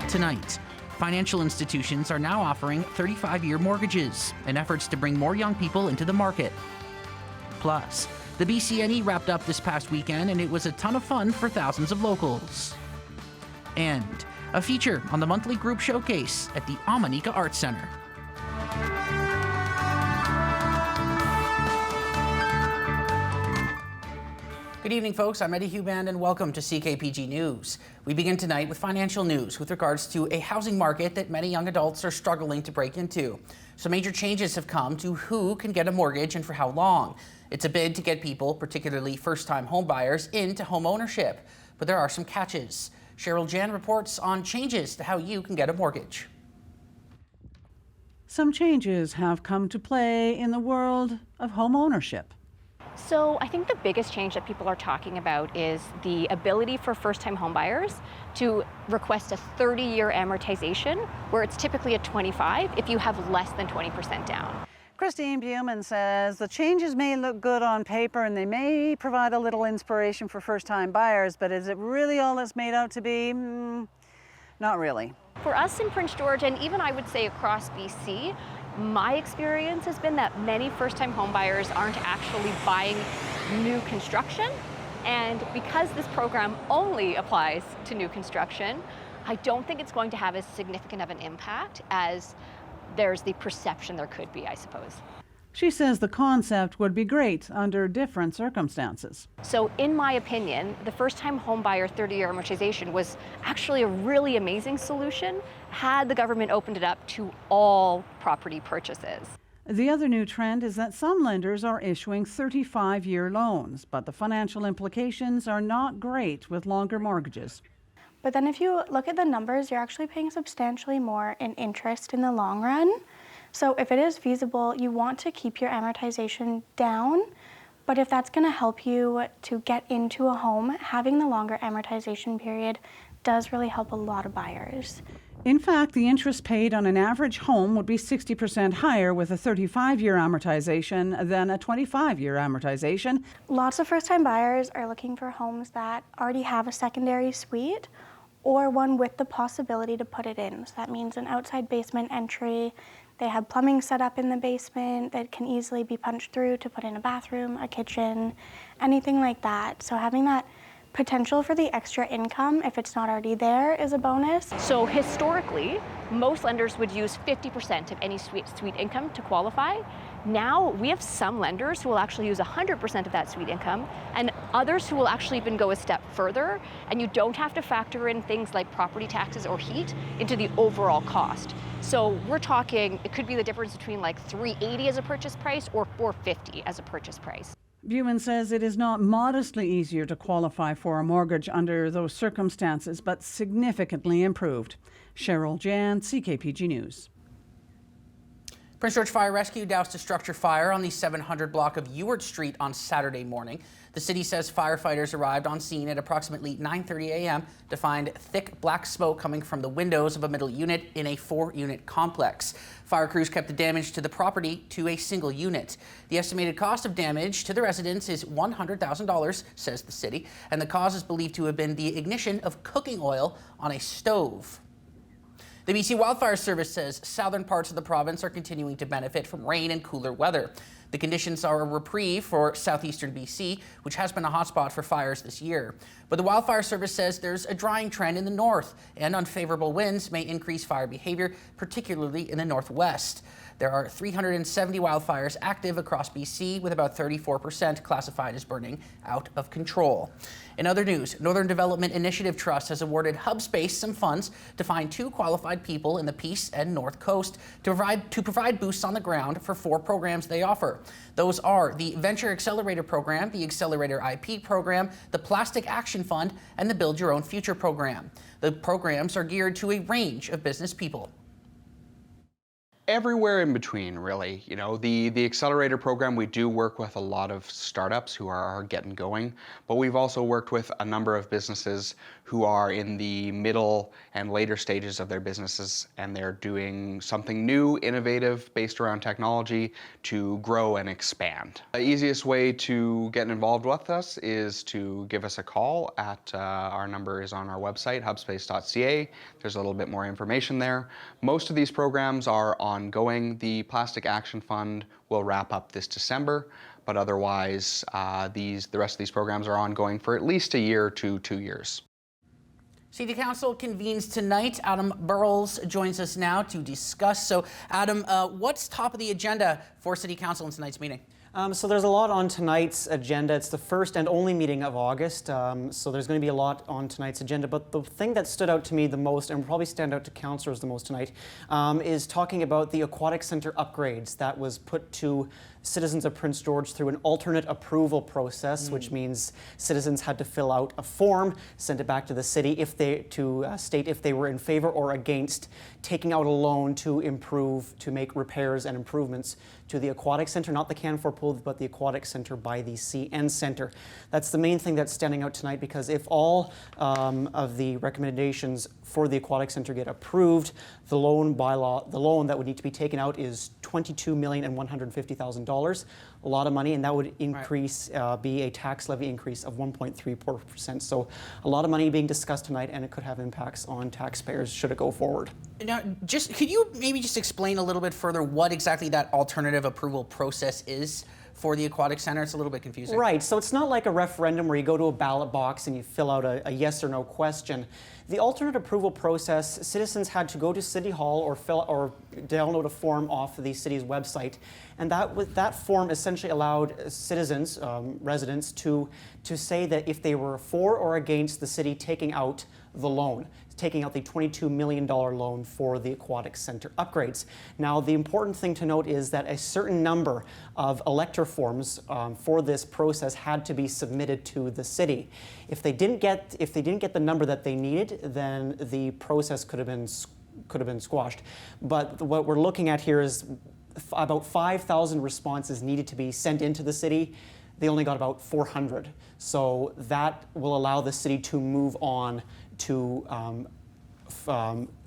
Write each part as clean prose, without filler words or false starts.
Tonight, financial institutions are now offering 35-year mortgages in efforts to bring more young people into the market. Plus, the BCNE wrapped up this past weekend, and it was a ton of fun for thousands of locals. And a feature on the monthly group showcase at the Omineca Arts Center. Good evening, folks. I'm Eddie Huban, and welcome to CKPG News. We begin tonight with financial news with regards to a housing market that many young adults are struggling to break into. Some major changes have come to who can get a mortgage and for how long. It's a bid to get people, particularly first-time homebuyers, into home ownership. But there are some catches. Cheryl Jan reports on changes to how you can get a mortgage. Some changes have come to play in the world of home ownership. So I think the biggest change that people are talking about is the ability for first-time homebuyers to request a 30-year amortization, where it's typically a 25 if you have less than 20% down. Christine Buman says the changes may look good on paper and they may provide a little inspiration for first-time buyers, but is it really all it's made out to be? Not really. For us in Prince George, and even I would say across BC, my experience has been that many first-time homebuyers aren't actually buying new construction. And because this program only applies to new construction, I don't think it's going to have as significant of an impact as there's the perception there could be, I suppose. She says the concept would be great under different circumstances. So in my opinion, the first-time homebuyer 30-year amortization was actually a really amazing solution had the government opened it up to all property purchases. The other new trend is that some lenders are issuing 35-year loans, but the financial implications are not great with longer mortgages. But then if you look at the numbers, you're actually paying substantially more in interest in the long run. So if it is feasible, you want to keep your amortization down, but if that's going to help you to get into a home, having the longer amortization period does really help a lot of buyers. In fact, the interest paid on an average home would be 60% higher with a 35-year amortization than a 25-year amortization. Lots of first-time buyers are looking for homes that already have a secondary suite or one with the possibility to put it in. So that means an outside basement entry. They have plumbing set up in the basement that can easily be punched through to put in a bathroom, a kitchen, anything like that. So having that potential for the extra income, if it's not already there, is a bonus. So historically, most lenders would use 50% of any suite income to qualify. Now we have some lenders who will actually use 100% of that suite income, and others who will actually even go a step further, and you don't have to factor in things like property taxes or heat into the overall cost. So we're talking, it could be the difference between like $380 as a purchase price or $450 as a purchase price. Buman says it is not modestly easier to qualify for a mortgage under those circumstances, but significantly improved. Cheryl Jan, CKPG News. Prince George Fire Rescue doused a structure fire on the 700 block of Ewart Street on Saturday morning. The city says firefighters arrived on scene at approximately 9:30 a.m. to find thick black smoke coming from the windows of a middle unit in a 4-unit complex. Fire crews kept the damage to the property to a single unit. The estimated cost of damage to the residents is $100,000, says the city, and the cause is believed to have been the ignition of cooking oil on a stove. The BC Wildfire Service says southern parts of the province are continuing to benefit from rain and cooler weather. The conditions are a reprieve for southeastern BC, which has been a hotspot for fires this year. But the Wildfire Service says there's a drying trend in the north, and unfavorable winds may increase fire behavior, particularly in the northwest. There are 370 wildfires active across BC, with about 34% classified as burning out of control. In other news, Northern Development Initiative Trust has awarded HubSpace some funds to find 2 qualified people in the Peace and North Coast to provide boosts on the ground for 4 programs they offer. Those are the Venture Accelerator Program, the Accelerator IP Program, the Plastic Action Fund, and the Build Your Own Future Program. The programs are geared to a range of business people. Everywhere in between, really. You know, the accelerator program, we do work with a lot of startups who are getting going, but we've also worked with a number of businesses who are in the middle and later stages of their businesses, and they're doing something new, innovative, based around technology to grow and expand. The easiest way to get involved with us is to give us a call at, our number is on our website, hubspace.ca. There's a little bit more information there. Most of these programs are ongoing. The Plastic Action Fund will wrap up this December, but otherwise the rest of these programs are ongoing for at least a year to 2 years. City Council convenes tonight. Adam Burles joins us now to discuss. So Adam, what's top of the agenda for City Council in tonight's meeting? So there's a lot on tonight's agenda. It's the first and only meeting of August, so there's going to be a lot on tonight's agenda. But the thing that stood out to me the most, and will probably stand out to councillors the most tonight, is talking about the Aquatic Centre upgrades that was put to citizens of Prince George through an alternate approval process, which means citizens had to fill out a form, send it back to the city to state if they were in favor or against taking out a loan to make repairs and improvements to the Aquatic Centre, not the Canfor Pool, but the Aquatic Centre by the CN Centre. That's the main thing that's standing out tonight, because if all of the recommendations for the Aquatic Centre get approved, the loan that would need to be taken out is $22,150,000, a lot of money, and that would increase, be a tax levy increase of 1.34%. So a lot of money being discussed tonight, and it could have impacts on taxpayers should it go forward. Now, could you maybe just explain a little bit further what exactly that alternative approval process is for the Aquatic Centre? It's a little bit confusing. Right, so it's not like a referendum where you go to a ballot box and you fill out a yes or no question. The alternate approval process, citizens had to go to City Hall or download a form off the city's website, and that form essentially allowed citizens, residents, to say that if they were for or against the city taking out the loan, taking out the $22 million loan for the Aquatic Centre upgrades. Now, the important thing to note is that a certain number of elector forms for this process had to be submitted to the city. If they didn't get the number that they needed, then the process could have been squashed. But what we're looking at here is about 5,000 responses needed to be sent into the city. They only got about 400. So that will allow the city to move on to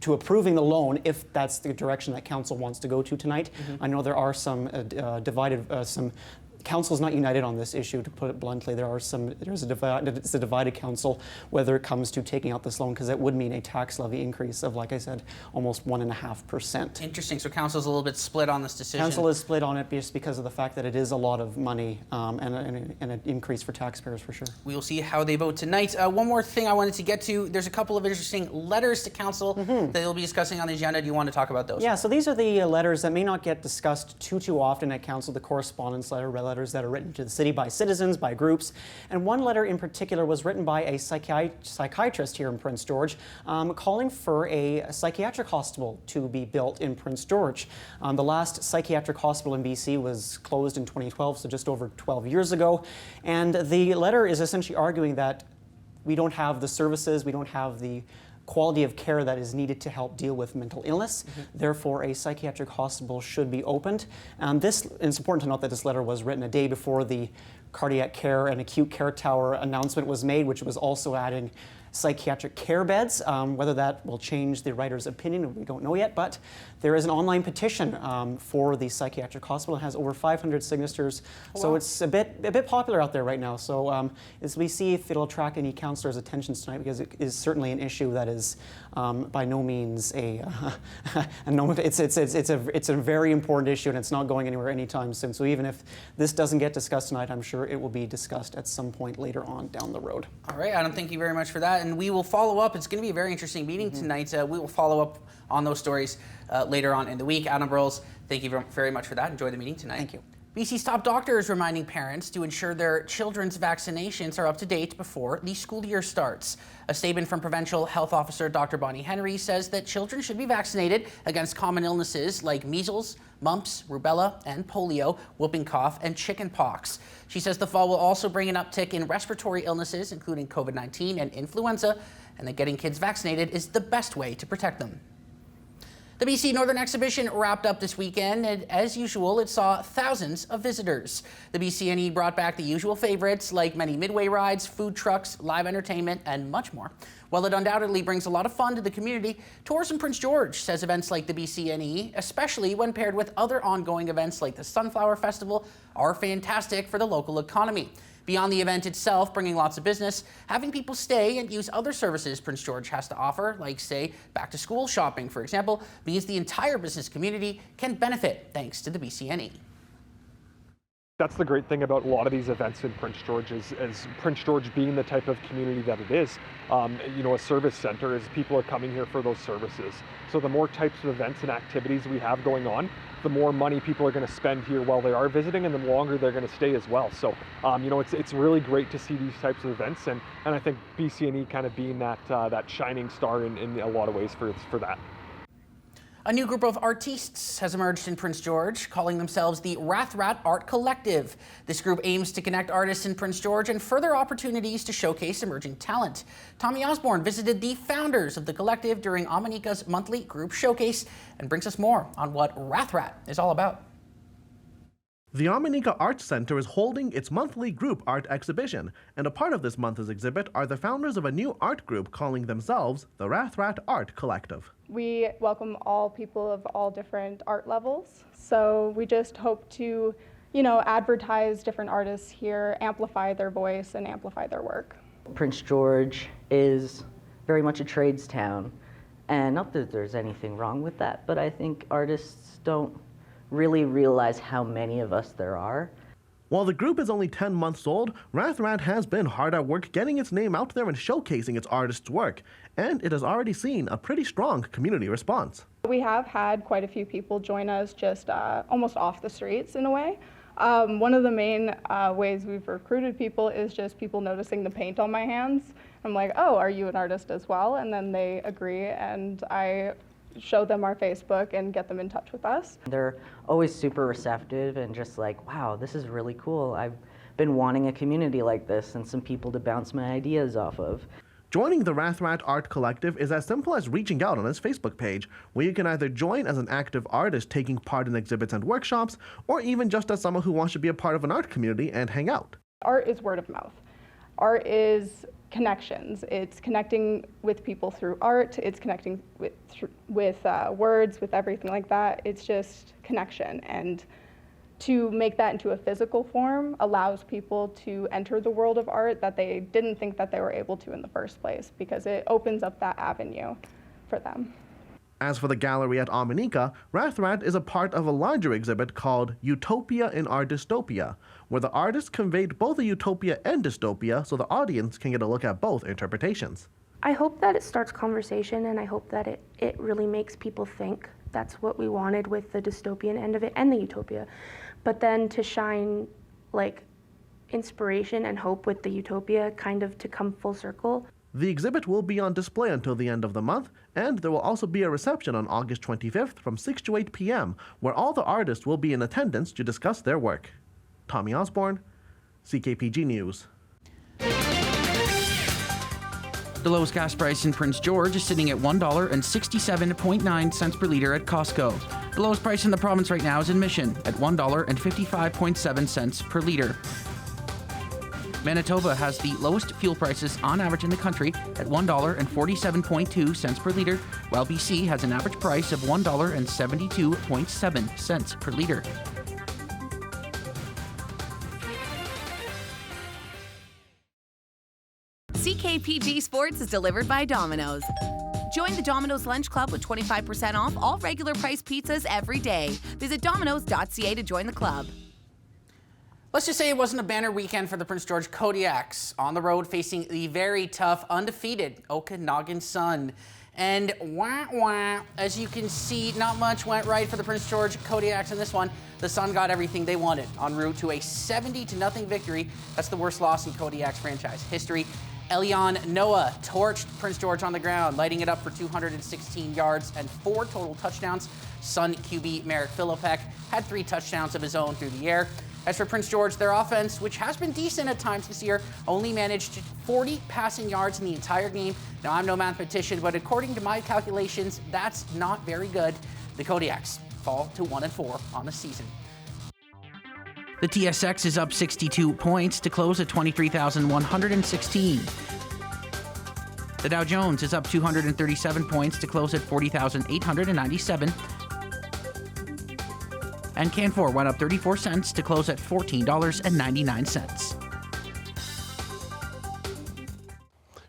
approving the loan, if that's the direction that council wants to go to tonight. I know there are some council's not united on this issue, to put it bluntly. It's a divided council whether it comes to taking out this loan, because it would mean a tax levy increase of, like I said, almost 1.5%. Interesting. So council's a little bit split on this decision. Council is split on it just because of the fact that it is a lot of money and an increase for taxpayers for sure. We will see how they vote tonight. One more thing I wanted to get to. There's a couple of interesting letters to council that they'll be discussing on the agenda. Do you want to talk about those? Yeah, so these are the letters that may not get discussed too often at council, the correspondence letters that are written to the city by citizens, by groups. And one letter in particular was written by a psychiatrist here in Prince George, calling for a psychiatric hospital to be built in Prince George. The last psychiatric hospital in BC was closed in 2012, so just over 12 years ago. And the letter is essentially arguing that we don't have the services, we don't have the quality of care that is needed to help deal with mental illness. Therefore, a psychiatric hospital should be opened. It's important to note that this letter was written a day before the cardiac care and acute care tower announcement was made, which was also adding psychiatric care beds. Whether that will change the writer's opinion, we don't know yet, but there is an online petition for the psychiatric hospital. It has over 500 signatures, so it's a bit popular out there right now. So as we see if it'll attract any councillors' attentions tonight, because it is certainly an issue that is by no means it's a very important issue, and it's not going anywhere anytime soon. So even if this doesn't get discussed tonight, I'm sure it will be discussed at some point later on down the road. All right, Adam, thank you very much for that. And we will follow up. It's going to be a very interesting meeting tonight. We will follow up on those stories later on in the week. Adam Burles, thank you very much for that. Enjoy the meeting tonight. Thank you. BC's top doctor is reminding parents to ensure their children's vaccinations are up to date before the school year starts. A statement from Provincial Health Officer Dr. Bonnie Henry says that children should be vaccinated against common illnesses like measles, mumps, rubella, and polio, whooping cough, and chickenpox. She says the fall will also bring an uptick in respiratory illnesses, including COVID-19 and influenza, and that getting kids vaccinated is the best way to protect them. The BC Northern Exhibition wrapped up this weekend, and as usual, it saw thousands of visitors. The BCNE brought back the usual favorites like many midway rides, food trucks, live entertainment, and much more. While it undoubtedly brings a lot of fun to the community, Tourism Prince George says events like the BCNE, especially when paired with other ongoing events like the Sunflower Festival, are fantastic for the local economy. Beyond the event itself bringing lots of business, having people stay and use other services Prince George has to offer, like say back to school shopping, for example, means the entire business community can benefit thanks to the BCNE. That's the great thing about a lot of these events in Prince George is Prince George being the type of community that it is. A service center is people are coming here for those services. So the more types of events and activities we have going on, the more money people are going to spend here while they are visiting, and the longer they're going to stay as well. So, it's really great to see these types of events, and I think BCNE kind of being that shining star in a lot of ways for that. A new group of artistes has emerged in Prince George, calling themselves the Rathrat Art Collective. This group aims to connect artists in Prince George and further opportunities to showcase emerging talent. Tommy Osborne visited the founders of the collective during Omineca's monthly group showcase and brings us more on what Rathrat is all about. The Omineca Arts Center is holding its monthly group art exhibition, and a part of this month's exhibit are the founders of a new art group calling themselves the Rathrat Art Collective. We welcome all people of all different art levels, so we just hope to, advertise different artists here, amplify their voice, and amplify their work. Prince George is very much a trades town, and not that there's anything wrong with that, but I think artists don't really realize how many of us there are. While the group is only 10 months old, Rathrat has been hard at work getting its name out there and showcasing its artists' work, and it has already seen a pretty strong community response. We have had quite a few people join us just almost off the streets in a way. One of the main ways we've recruited people is just people noticing the paint on my hands. I'm like, oh, are you an artist as well? And then they agree, and I show them our Facebook and get them in touch with us. They're always super receptive and just like, wow, this is really cool. I've been wanting a community like this and some people to bounce my ideas off of. Joining the Rathrat Art Collective is as simple as reaching out on its Facebook page, where you can either join as an active artist taking part in exhibits and workshops, or even just as someone who wants to be a part of an art community and hang out. Art is word of mouth. Art is connections. It's connecting with people through art. It's connecting with words, with everything like that. It's just connection. And to make that into a physical form allows people to enter the world of art that they didn't think that they were able to in the first place, because it opens up that avenue for them. As for the gallery at Omineca, Rathrat is a part of a larger exhibit called Utopia in Our Dystopia, where the artists conveyed both a utopia and dystopia so the audience can get a look at both interpretations. I hope that it starts conversation, and I hope that it really makes people think. That's what we wanted with the dystopian end of it and the utopia. But then to shine like inspiration and hope with the utopia kind of to come full circle. The exhibit will be on display until the end of the month, and there will also be a reception on August 25th from 6 to 8 p.m., where all the artists will be in attendance to discuss their work. Tommy Osborne, CKPG News. The lowest gas price in Prince George is sitting at $1.67.9 per liter at Costco. The lowest price in the province right now is in Mission at $1.55.7 per liter. Manitoba has the lowest fuel prices on average in the country at $1.47.2 per liter, while BC has an average price of $1.72.7 per liter. CKPG Sports is delivered by Domino's. Join the Domino's Lunch Club with 25% off all regular price pizzas every day. Visit domino's.ca to join the club. Let's just say it wasn't a banner weekend for the Prince George Kodiaks, on the road facing the very tough, undefeated Okanagan Sun. And as you can see, not much went right for the Prince George Kodiaks in this one. The Sun got everything they wanted en route to a 70-0 victory. That's the worst loss in Kodiaks franchise history. Elion Noah torched Prince George on the ground, lighting it up for 216 yards and 4 total touchdowns. Sun QB Merrick Philippek had 3 touchdowns of his own through the air. As for Prince George, their offense, which has been decent at times this year, only managed 40 passing yards in the entire game. Now, I'm no mathematician, but according to my calculations, that's not very good. The Kodiaks fall to 1-4 on the season. The TSX is up 62 points to close at 23,116. The Dow Jones is up 237 points to close at 40,897. And Canfor went up 34 cents to close at $14.99.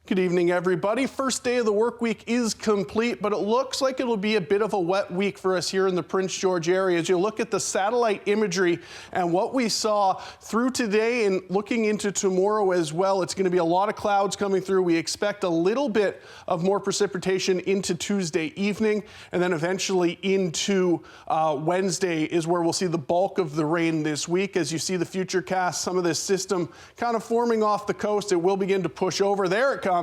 Good evening, everybody. First day of the work week is complete, but it looks like it'll be a bit of a wet week for us here in the Prince George area. As you look at the satellite imagery and what we saw through today and looking into tomorrow as well, it's going to be a lot of clouds coming through. We expect a little bit of more precipitation into Tuesday evening, and then eventually into Wednesday is where we'll see the bulk of the rain this week. As you see the future cast, some of this system kind of forming off the coast, it will begin to push over. There it comes.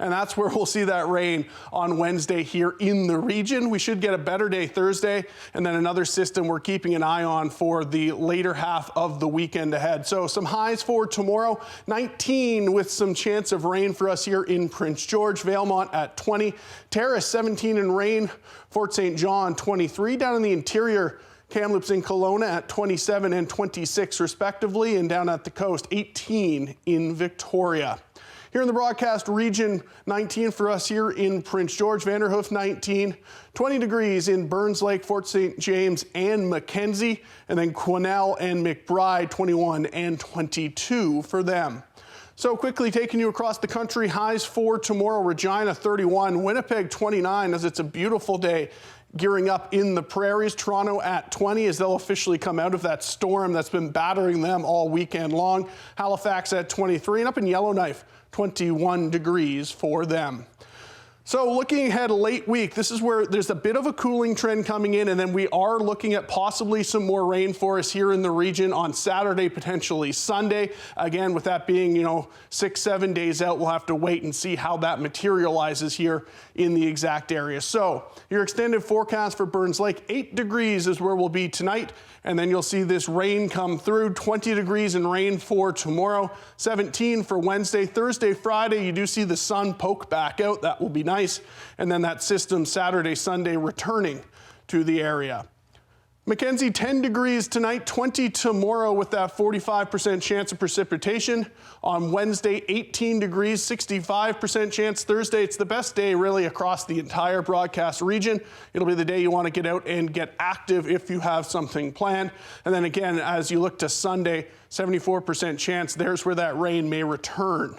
And that's where we'll see that rain on Wednesday here in the region. We should get a better day Thursday, and then another system we're keeping an eye on for the later half of the weekend ahead. So some highs for tomorrow, 19 with some chance of rain for us here in Prince George, Valemont at 20, Terrace 17 in rain, Fort St. John 23, down in the interior, Kamloops and Kelowna at 27 and 26 respectively, and down at the coast 18 in Victoria. Here in the broadcast region, 19 for us here in Prince George, Vanderhoof 19, 20 degrees in Burns Lake, Fort St. James and Mackenzie, and then Quesnel and McBride 21 and 22 for them. So quickly taking you across the country, highs for tomorrow, Regina 31, Winnipeg 29 as it's a beautiful day. Gearing up in the prairies, Toronto at 20 as they'll officially come out of that storm that's been battering them all weekend long. Halifax at 23 and up in Yellowknife, 21 degrees for them. So looking ahead late week, this is where there's a bit of a cooling trend coming in, and then we are looking at possibly some more rain for us here in the region on Saturday, potentially Sunday. Again, with that being, 6-7 days out, we'll have to wait and see how that materializes here in the exact area. So your extended forecast for Burns Lake, 8 degrees is where we'll be tonight. And then you'll see this rain come through, 20 degrees in rain for tomorrow, 17 for Wednesday. Thursday, Friday, you do see the sun poke back out. That will be nice. And then that system Saturday, Sunday returning to the area. Mackenzie, 10 degrees tonight, 20 tomorrow with that 45% chance of precipitation. On Wednesday, 18 degrees, 65% chance. Thursday, it's the best day really across the entire broadcast region. It'll be the day you want to get out and get active if you have something planned. And then again, as you look to Sunday, 74% chance, there's where that rain may return.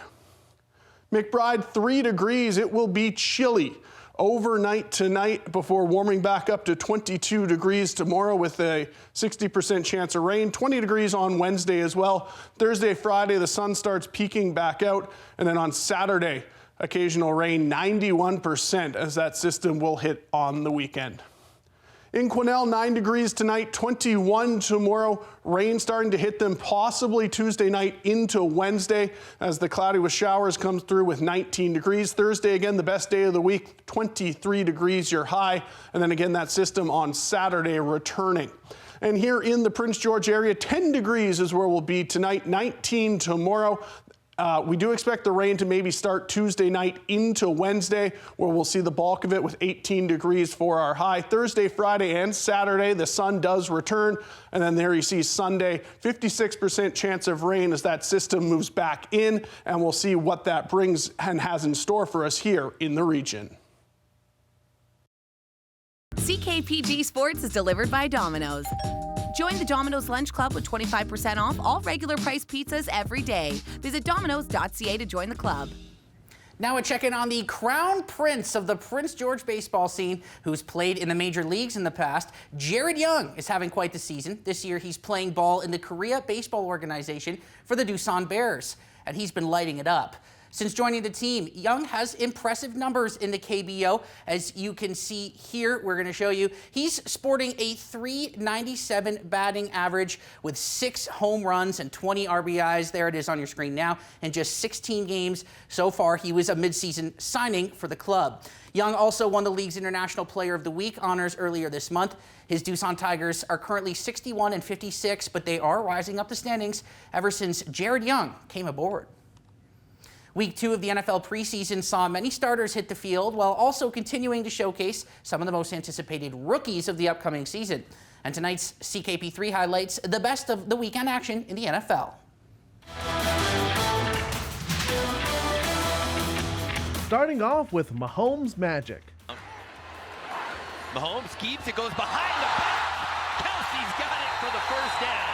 McBride, 3 degrees, it will be chilly overnight tonight before warming back up to 22 degrees tomorrow with a 60% chance of rain, 20 degrees on Wednesday as well. Thursday, Friday, the sun starts peaking back out, and then on Saturday, occasional rain, 91% as that system will hit on the weekend. In Quesnel, 9 degrees tonight, 21 tomorrow. Rain starting to hit them possibly Tuesday night into Wednesday as the cloudy with showers comes through with 19 degrees. Thursday, again, the best day of the week, 23 degrees your high. And then again, that system on Saturday returning. And here in the Prince George area, 10 degrees is where we'll be tonight, 19 tomorrow. We do expect the rain to maybe start Tuesday night into Wednesday, where we'll see the bulk of it with 18 degrees for our high. Thursday, Friday, and Saturday, the sun does return. And then there you see Sunday, 56% chance of rain as that system moves back in. And we'll see what that brings and has in store for us here in the region. CKPG Sports is delivered by Domino's. Join the Domino's Lunch Club with 25% off all regular price pizzas every day. Visit domino's.ca to join the club. Now a check-in on the crown prince of the Prince George baseball scene, who's played in the major leagues in the past. Jared Young is having quite the season. This year he's playing ball in the Korea Baseball Organization for the Doosan Bears, and he's been lighting it up. Since joining the team, Young has impressive numbers in the KBO. As you can see here, we're going to show you, he's sporting a .397 batting average with 6 home runs and 20 RBIs. There it is on your screen now. In just 16 games so far, he was a midseason signing for the club. Young also won the league's International Player of the Week honors earlier this month. His Doosan Tigers are currently 61 and 56, but they are rising up the standings ever since Jared Young came aboard. Week 2 of the NFL preseason saw many starters hit the field while also continuing to showcase some of the most anticipated rookies of the upcoming season. And tonight's CKP3 highlights the best of the weekend action in the NFL. Starting off with Mahomes magic. Mahomes keeps it, goes behind the back. Kelsey's got it for the first down.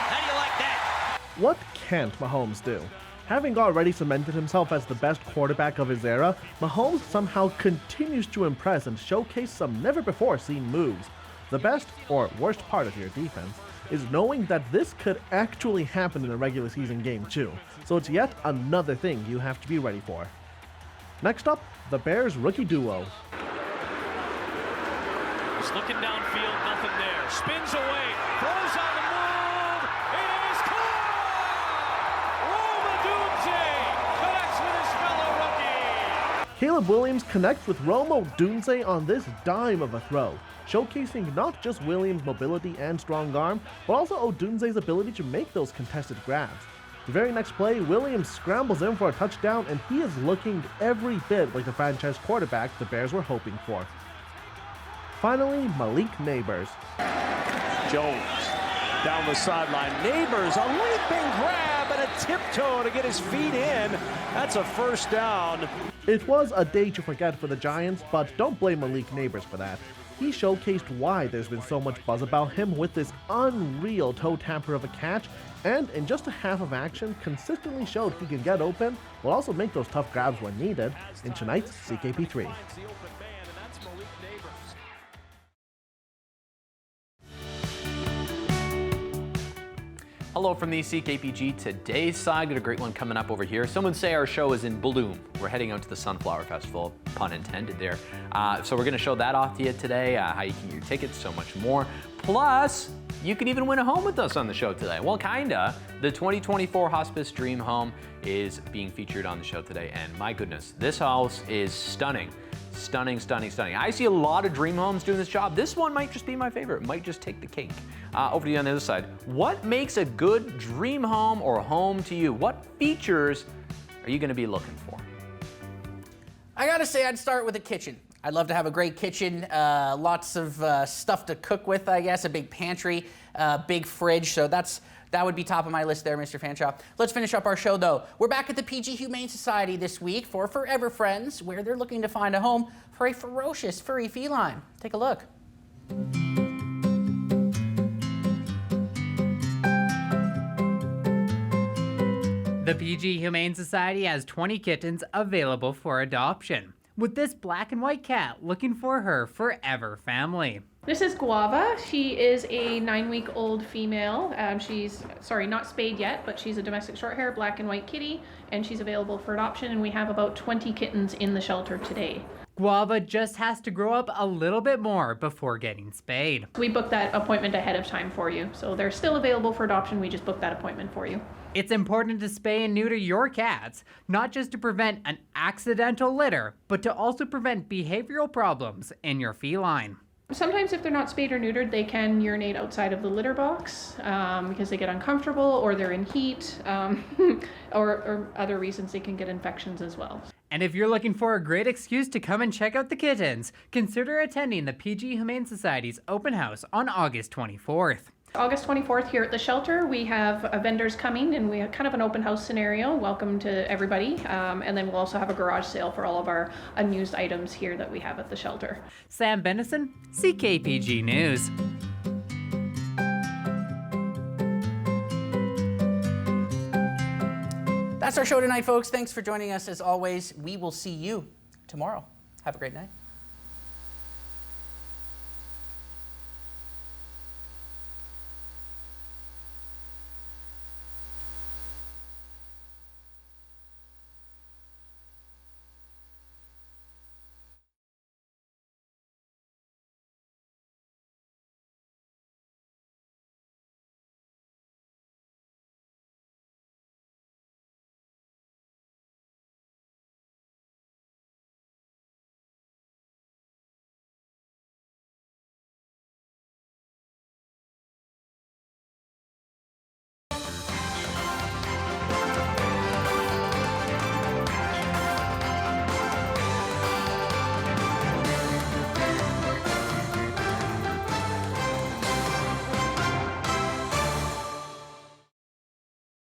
How do you like that? What can't Mahomes do? Having already cemented himself as the best quarterback of his era, Mahomes somehow continues to impress and showcase some never-before-seen moves. The best, or worst part of your defense, is knowing that this could actually happen in a regular season game too, so it's yet another thing you have to be ready for. Next up, the Bears rookie duo. He's looking downfield, nothing there. Spins away, throws on the move. It is caught! Roma Dunze connects with his fellow rookie. Caleb Williams connects with Roma Dunze on this dime of a throw, showcasing not just Williams' mobility and strong arm, but also Odunze's ability to make those contested grabs. The very next play, Williams scrambles in for a touchdown, and he is looking every bit like the franchise quarterback the Bears were hoping for. Finally, Malik Neighbors. Jones down the sideline. Neighbors, a leaping grab and a tiptoe to get his feet in. That's a first down. It was a day to forget for the Giants, but don't blame Malik Neighbors for that. He showcased why there's been so much buzz about him with this unreal toe tapper of a catch, and in just a half of action, consistently showed he can get open, while also make those tough grabs when needed, in tonight's CKP3. Hello from the CKPG Today's side. Got a great one coming up over here. Some would say our show is in bloom. We're heading out to the Sunflower Festival, pun intended there. So we're going to show that off to you today, how you can get your tickets, so much more. Plus, you can even win a home with us on the show today. Well, kinda. The 2024 Hospice Dream Home is being featured on the show today, and my goodness, this house is stunning. Stunning, stunning, stunning. I see a lot of dream homes doing this job. This one might just be my favorite. Might just take the cake. Over to you on the other side. What makes a good dream home or home to you? What features are you going to be looking for? I gotta say, I'd start with a kitchen. I'd love to have a great kitchen, lots of stuff to cook with, I guess, a big pantry, big fridge. So that would be top of my list there, Mr. Fanshaw. Let's finish up our show, though. We're back at the PG Humane Society this week for Forever Friends, where they're looking to find a home for a ferocious furry feline. Take a look. The PG Humane Society has 20 kittens available for adoption, with this black and white cat looking for her forever family. This is Guava. She is a 9-week-old female. She's, not spayed yet, but she's a domestic short-hair black and white kitty, and she's available for adoption, and we have about 20 kittens in the shelter today. Guava just has to grow up a little bit more before getting spayed. We booked that appointment ahead of time for you, so they're still available for adoption. We just booked that appointment for you. It's important to spay and neuter your cats, not just to prevent an accidental litter, but to also prevent behavioral problems in your feline. Sometimes if they're not spayed or neutered, they can urinate outside of the litter box because they get uncomfortable or they're in heat or other reasons they can get infections as well. And if you're looking for a great excuse to come and check out the kittens, consider attending the PG Humane Society's open house on August 24th. August 24th here at the shelter, we have vendors coming and we have kind of an open house scenario. Welcome to everybody. And then we'll also have a garage sale for all of our unused items here that we have at the shelter. Sam Bennison, CKPG News. That's our show tonight, folks. Thanks for joining us as always. We will see you tomorrow. Have a great night.